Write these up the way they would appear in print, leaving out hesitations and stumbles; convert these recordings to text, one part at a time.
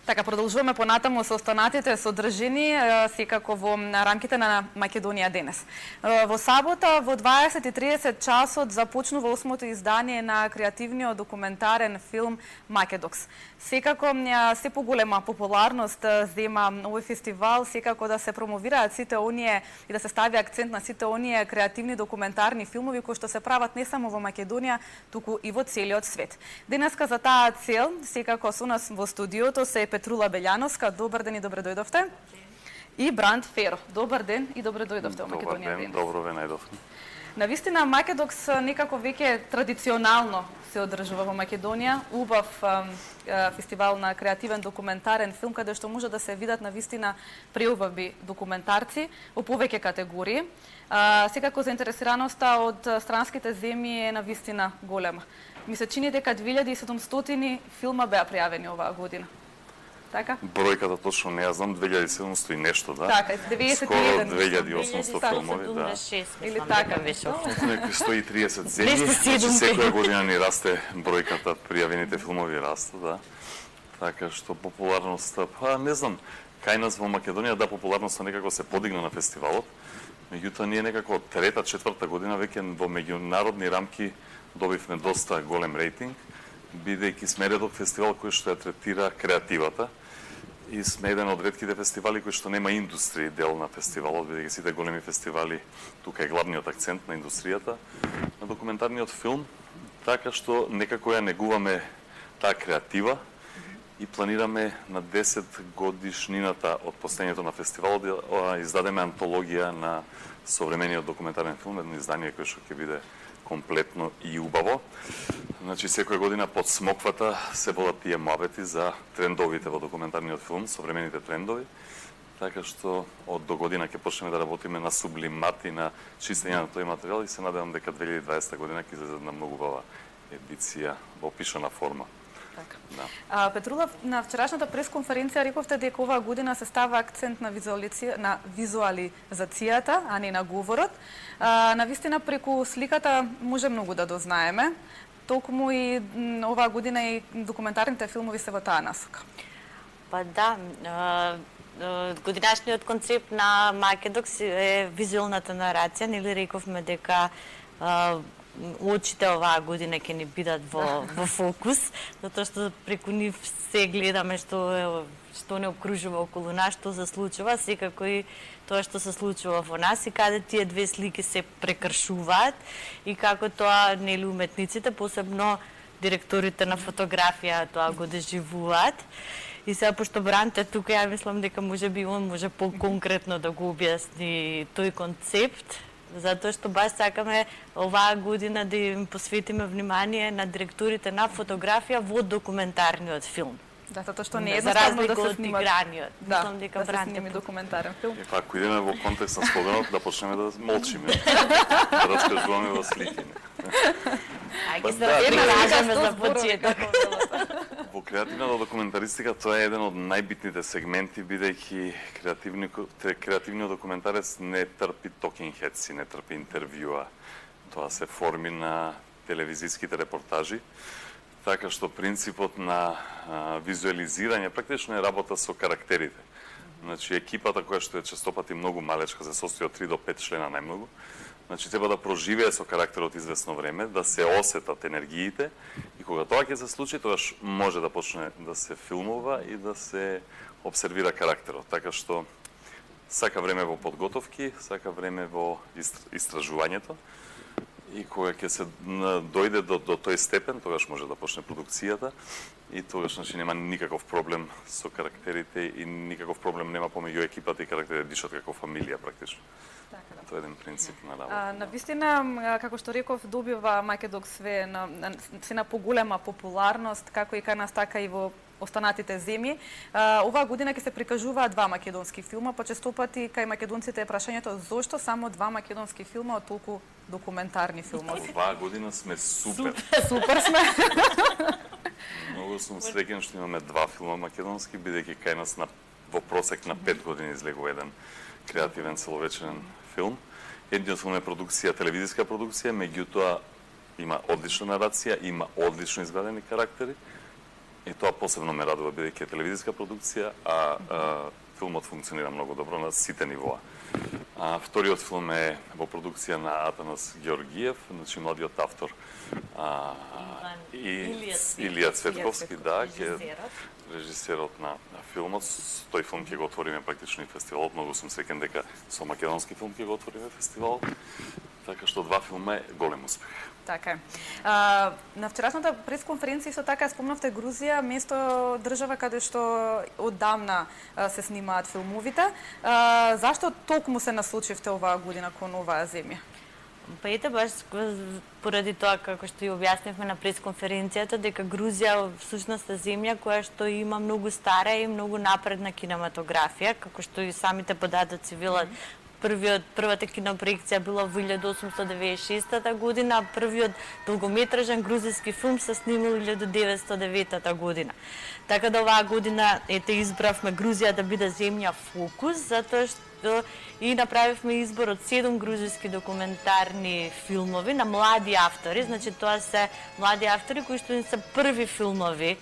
Така, продолжуваме понатаму со останатите содржини, секако во рамките на Македонија денес. Во сабота, во 20:30 часот, започнува 8-то издание на креативниот документарен филм Македокс. Секако, се поголема популарност зема овој фестивал, секако да се промовираат сите оние и да се стави акцент на сите оние креативни документарни филмови кои што се прават не само во Македонија, туку и во целиот свет. Денеска за таа цел, секако со нас во студиото се Петрула Белјановска, добар ден и добре дојдовте. И Бранд Феро, добар ден и добре дојдовте во Македонија денес. Добро ве најдовме. Навистина, Македокс некако веќе традиционално се одржува во Македонија, убав фестивал на креативен документарен филм, каде што може да се видат навистина преубави документарци во повеќе категории. Секако заинтересираноста од странските земји е навистина голема. Ми се чини дека 2700 филма беа пријавени оваа година. Така? Бројката точно не ја знам, 2700 и нешто, да? Така, 91. Скоро 2800 филмови, да. Или така. Некои 130 земји, значи секоја година ни расте бројката пријавените филмови расте, да. Така што популарноста, па не знам, кај нас во Македонија да популарноста некако се подигна на фестивалот, меѓутоа ние некако од трета, четврта година веќе во меѓународни рамки добивме доста голем рейтинг, бидејќи сме редок фестивал кој што ја третира креативата и сме еден од ретките фестивали кој што нема индустрија дел на фестивалот, бидејќи сите големи фестивали тука е главниот акцент на индустријата на документарниот филм, така што некако ја негуваме таа креатива и планираме на 10 годишнината од постоењето на фестивалот да издадеме антологија на современиот документарен филм, едно издание кое што ќе биде комплетно и убаво. Значи, секоја година под смоквата се водат тие муабети за трендовите во документарниот филм, современите трендови, така што од до година ќе почнеме да работиме на сублимат и на чистење на тој материјал и се надевам дека 2020 година ќе излезе една многу убава едиција во пишана форма. Така. Да. Петрула, на вчерашната пресконференција рековте дека оваа година се става акцент на визуализацијата, а не на говорот. Навистина преку сликата може многу да дознаеме. Токму и оваа година и документарните филмови се во таа насока. Па да, годинашниот концепт на Македокс е визуелната нарација, нели рековме дека очите оваа година ќе ни бидат во фокус, затоа што преку нив се гледаме што не окружува околу нас, што се случува, секако и тоа што се случува во нас и каде тие две слики се прекршуваат и како тоа нели уметниците, посебно директорите на фотографија тоа го доживуваат. И сега пошто Брант е тука, ја мислам дека можеби он може поконкретно да го објасни тој концепт, затоа што баш сакаме оваа година да им посветиме внимание на директорите на фотографија во документарниот филм. Да, затоа што не е едноставно да се снима играниот. Да, да се сними документарен филм. Па ако идеме во контекст на споменот, да почнеме да молчиме, да раскажуваме во слики. Ајде се кажеме за почеток. Во креативната документаристика тоа е еден од најбитните сегменти, бидејќи креативниот документарец не трпи talking heads, не трпи интервјуа. Тоа се форми на телевизиските репортажи, така што принципот на визуализирање практично е работа со карактерите. Значи, екипата која што е честопати многу малечка, се состои од 3 до 5 члена најмногу, значи треба да проживее со карактерот известно време, да се осетат енергиите и кога тоа ќе се случи, тогаш може да почне да се филмува и да се обсервира карактерот. Така што сака време во подготовки, сака време во истражувањето и кога ќе се дојде до тој степен, тогаш може да почне продукцијата и тогаш нема никаков проблем со карактерите и никаков проблем нема помеѓу екипата и карактерите, дишат како фамилија практично. Тоа е еден принцип на работа. На вистина, како што реков, добива Македок све на поголема популарност, како и кај нас, така и во останатите земји. Оваа година ќе се прикажуваат 2 македонски филма, почестопати кај македонците е прашањето зошто само 2 македонски филма од толку документарни филмови. Оваа година сме супер. Супер сме. Многу сум среќен што имаме 2 филма македонски, бидејќи кај нас во просек на 5 години излегува еден креативен целовечерен филм. Едниот филм е продукција, телевизиска продукција, меѓутоа има одлична нарација, има одлично изградени карактери. И тоа посебно ме радува, бидејќи е телевизиска продукција, а филмот функционира многу добро на сите нивоа. Вториот филм е во продукција на Атанас Георгиев, значи младиот автор Илија Цветковски, да, режисерот на филмот. Тој филм ќе го отвориме практично и фестивалот. Многу сум среќен дека со македонски филм ќе го отвориме фестивалот. Така што 2 филма е голем успех. Така е. На вчерашната пресконференција исто така спомнавте Грузија, место држава каде што оддавна се снимаат филмовите. Зашто толку се насочивте оваа година кон оваа земја? Па ете баш поради тоа како што и објаснивме на пресконференцијата, дека Грузија всушност е земја која што има многу стара и многу напредна кинематографија, како што и самите податоци велат. Првата кинопроекција била во 1896 година, а првиот долгометражен грузиски филм се снимал 1909 година. Така да оваа година избравме Грузија да биде земја фокус, затоа што и направивме избор од 7 грузиски документарни филмови на млади автори, значи тоа се млади автори кои што се први филмови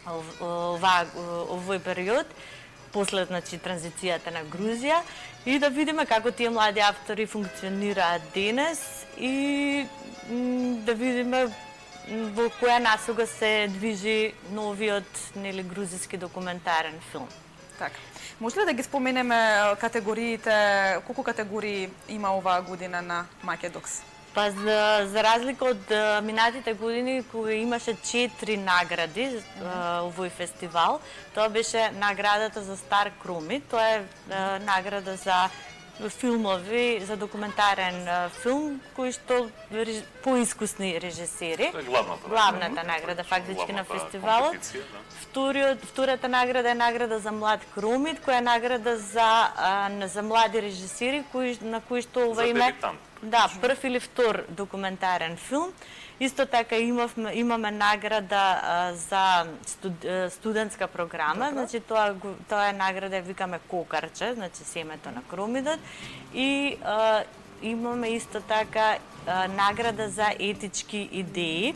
овој период, после транзицијата на Грузија, и да видиме како тие млади автори функционираат денес и да видиме во која насока се движи новиот грузиски документарен филм. Така. Може ли да ги споменеме категориите, колку категории има оваа година на Македокс? Па за разлика од минатите години кои имаше 4 награди овој фестивал, тоа беше наградата за Стар Кромит, тоа е награда за филмови, за документарен филм кои што поискусни режисери. Главната награда фактички на фестивалот. Втората награда е награда за Млад Кромит, која е награда за млади режисери на кои што ова име прв или втор документарен филм. Исто така имаме награда за студентска програма, значи тоа е награда, викаме Кокарче, значи семето на Кромидот, и имаме исто така награда за етички идеи,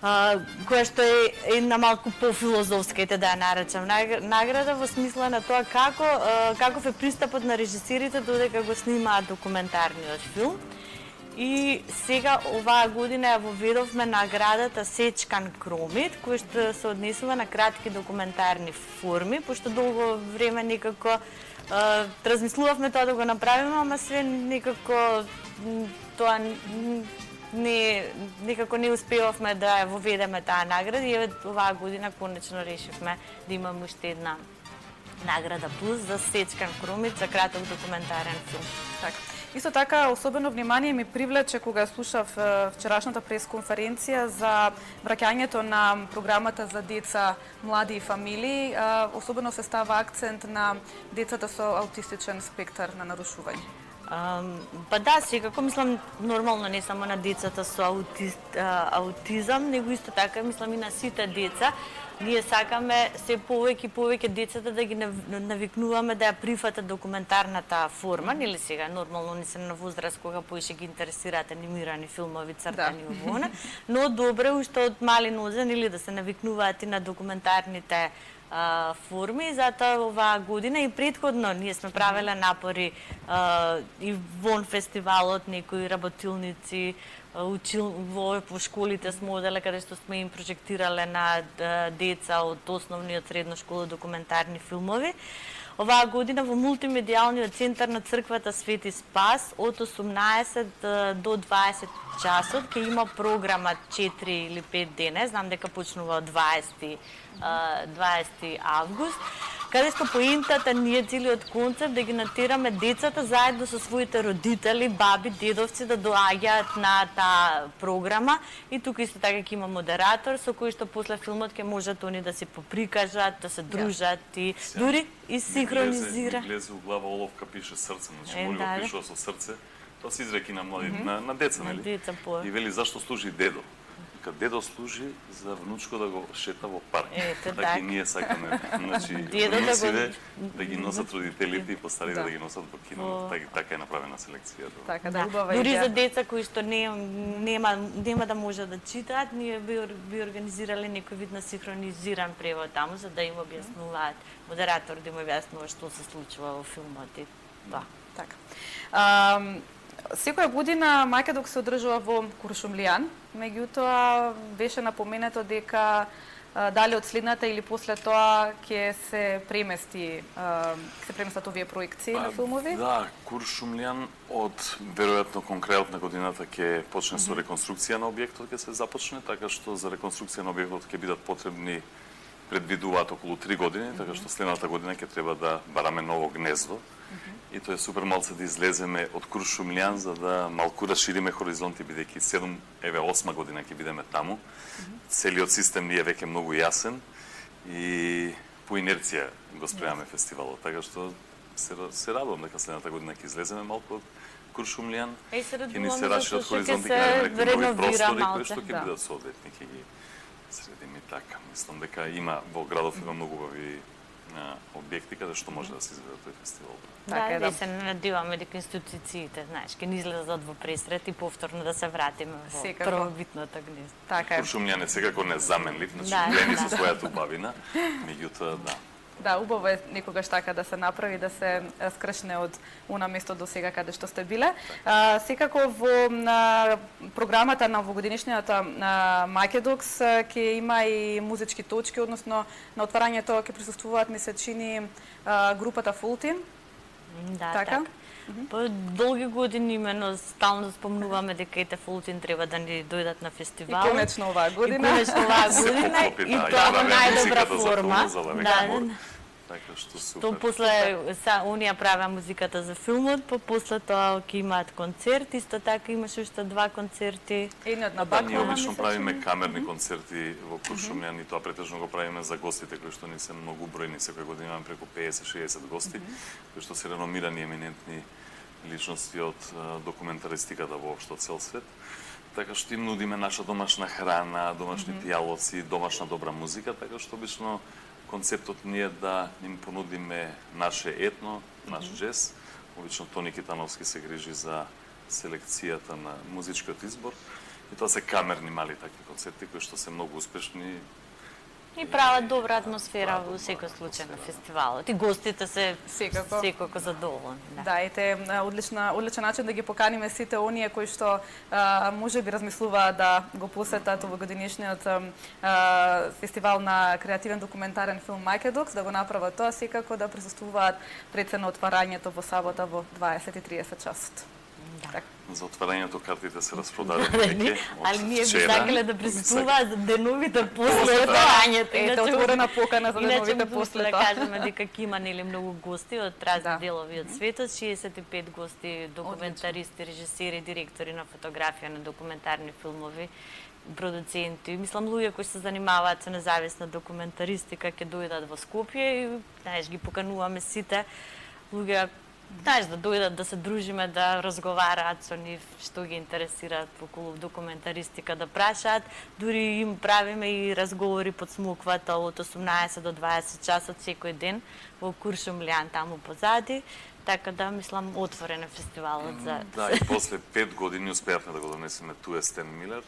која што е една малку пофилозофска, да ја наречам награда, во смисла на тоа каков е пристапот на режисерите додека го снимаат документарниот филм. И сега оваа година ја воведовме наградата Сечкан Кромит, која што се однесува на кратки документарни форми, пошто долго време некако размислувавме тоа да го направиме, ама све некако тоа некако не успевавме да ја воведеме таа награда и оваа година конечно решивме да имаме уште една награда плюс за Сечкан Кромит за краток документарен филм. Така. Исто така, особено внимание ми привлече кога слушав вчерашната пресконференција за враќањето на програмата за деца, млади и фамилии. Особено се става акцент на децата со аутистичен спектар на нарушување. Па да, секако, мислам, нормално не само на децата со аутизам, него исто така, мислам, и на сите деца. Ние сакаме се повеќе децата да ги навикнуваме да ја прифатат документарната форма, нели сега, нормално не се на возраст кога поише ги интересираат анимирани филмови, цртани овоне, но добре уште од мали нозе, нели, да се навикнуваат и на документарните форми, затоа оваа година и претходно ние сме правеле напори и вон фестивалот, некои работилници, во школите сме оделе каде што сме им прожектирале на деца од основниот средно школа документарни филмови. Оваа година во мултимедијалниот центар на црквата Свети Спас од 18 до 20 часот ќе има програма 4 или 5 дена, знам дека почнува од 20 август, каде што поентата ни е целиот концепт да ги натераме децата заедно со своите родители, баби, дедовци да доаѓаат на таа програма и тука исто така ќе има модератор со кој што после филмот ќе можат они да се поприкажат, да се дружат и дури и синхронизира. Ми влезе у глава оловка пише срце, значи моли го пишува со срце. Тоа се изреки на млади, на деца, нели? На деца по. И вели зашто служи дедо? Дедо служи за внучко да го шета во парк. Така и ние сакаме, значи, внуците да ги носат родителите и постарите да ги носат во кино. Така е направена селекцијата. Така да, убава идеја. Дури за деца кои што нема да може да читаат, ние би организирале некој вид на синхронизиран превод таму за да им објаснуваат, модератор да им објаснува што се случува во филмот и тоа. Така. Секоја година Македок се одржува во Куршумлијан, меѓутоа беше напоменато дека дали од следната или после тоа ќе се преместат овие проекции на филмови? Да, Куршумлијан од веројатно кон крајот на годината ќе почне со реконструкција на објектот, ќе се започне, така што за реконструкција на објектот ќе бидат потребни, предвидуваат околу 3 години, така што следната година ќе треба да бараме ново гнездо. И тоа е супер малце да излеземе од Куршумлијан за да малку расшириме хоризонти, бидејќи 8 година ќе бидеме таму. Целиот систем ни е веќе многу јасен и по инерција го спремаме фестивалот, така што се радувам дека следната година ќе излеземе малку од Куршумлијан. Ќе ни се расшират хоризонти, ќе бидеме нови простори кои што ќе бидат соодветни, ќе ги средиме така. Мислам дека има во градов има многу убави објекти каде што може да се изведе тој фестивал. Да, се надеваме дека институциите, знаеш, ќе ни излезат во пресрет и повторно да се вратиме во првобитното гнездо. Така е. Куршумлијан е секако незаменлив, значи големи со својата убавина, меѓутоа да. Да, убаво е некогаш така да се направи, да се скршне од она место до сега каде што сте биле. Секако во програмата на овогодишнината Македокс ќе има и музички точки, односно на отварањето ќе присуствуваат, ми се чини, групата Фултин. Да, така. По долги години именно стално спомнуваме дека ете Фултин треба да ни дојдат на фестивал. И конечно оваа година. И тоа во најдобра форма. Така што супер. То после оние правеа музиката за филмот, после тоа ќе имаат концерт, исто така имаше уште 2 концерти. Едниот на Бакова. Ние обично правиме камерни концерти во Куршумлијан и тоа претежно го правиме за гостите кои што ни се многу бројни, секоја година имаме преку 50-60 гости, кои што се реномирани еминентни личности од документаристиката воопшто цел свет. Така што им нудиме наша домашна храна, домашни пијалоци, домашна добра музика, така што обично концептот ни е да им понудиме наше етно, наш джез. Обично Тони Китановски се грижи за селекцијата на музичкиот избор. И тоа се камерни мали такви концерти кои што се многу успешни. И прават добра атмосфера во секој случај на фестивалот. И гостите се секако задоволни. Да, ете одличен начин да ги поканиме сите оние кои што може би размислуваат да го посетат овогодишниот фестивал на креативен документарен филм Македокс, да го направат тоа, секако да присуствуваат пред се на отварањето во сабота во 20:30 часот. За отварањето картите се распродадени веќе. Али ние би сакале да присуствуваат за деновите после отварањето. Ете отворена покана за деновите после тоа. Да кажеме дека ќе има нели многу гости од разни делови од светот, 65 гости, документаристи, режисери, директори на фотографија на документарни филмови, продуценти. Мислам луѓе кои се занимаваат со независна документаристика ќе дојдат во Скопје и знаеш ги покануваме сите луѓе знаеш, да дојдат, да се дружиме, да разговараат со нив, што ги интересираат околу документаристика, да прашаат. Дури им правиме и разговори под смоквата од 18 до 20 часот секој ден во Куршумлијан, таму позади. Така да, мислам, отворен е фестивалот за... Да, и после 5 години успеавме да го донесеме Туе Стен Милер.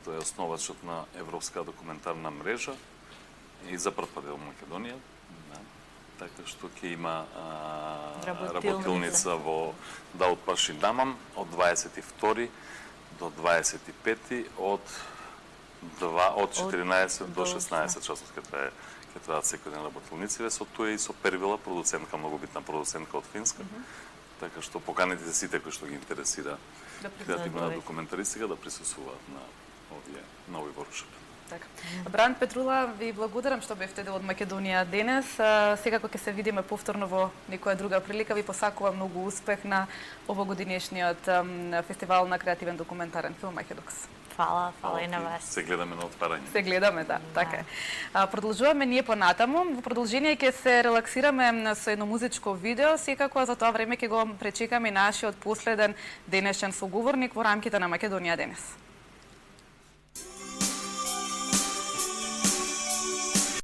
Тој е основачот на Европска документарна мрежа и за прв пат во Македонија. Така што ќе има работилница во Даут Пашиндамам од 22 до 25 од 14 до 16 часот ќе траат секој ден работилниците, со тоа и со Первила, продуцентка, многу битна продуцентка од Финска. Така што поканите сите кои што ги интересира креативна документаристика да присуствуваат на овој воркшоп. Така. Бран Петрула, ви благодарам што бевте дел од Македонија денес. Секако ќе се видиме повторно во некоја друга прилика. Ви посакувам многу успех на овогодишниот фестивал на креативен документарен филм Македокс. Фала и на вас. Се гледаме на отварање. Се гледаме, да, така е. Продолжуваме ние понатаму. Во продолжение ќе се релаксираме со едно музичко видео, секако за тоа време ќе го пречекаме нашиот последен денешен соговорник во рамките на Македонија денес.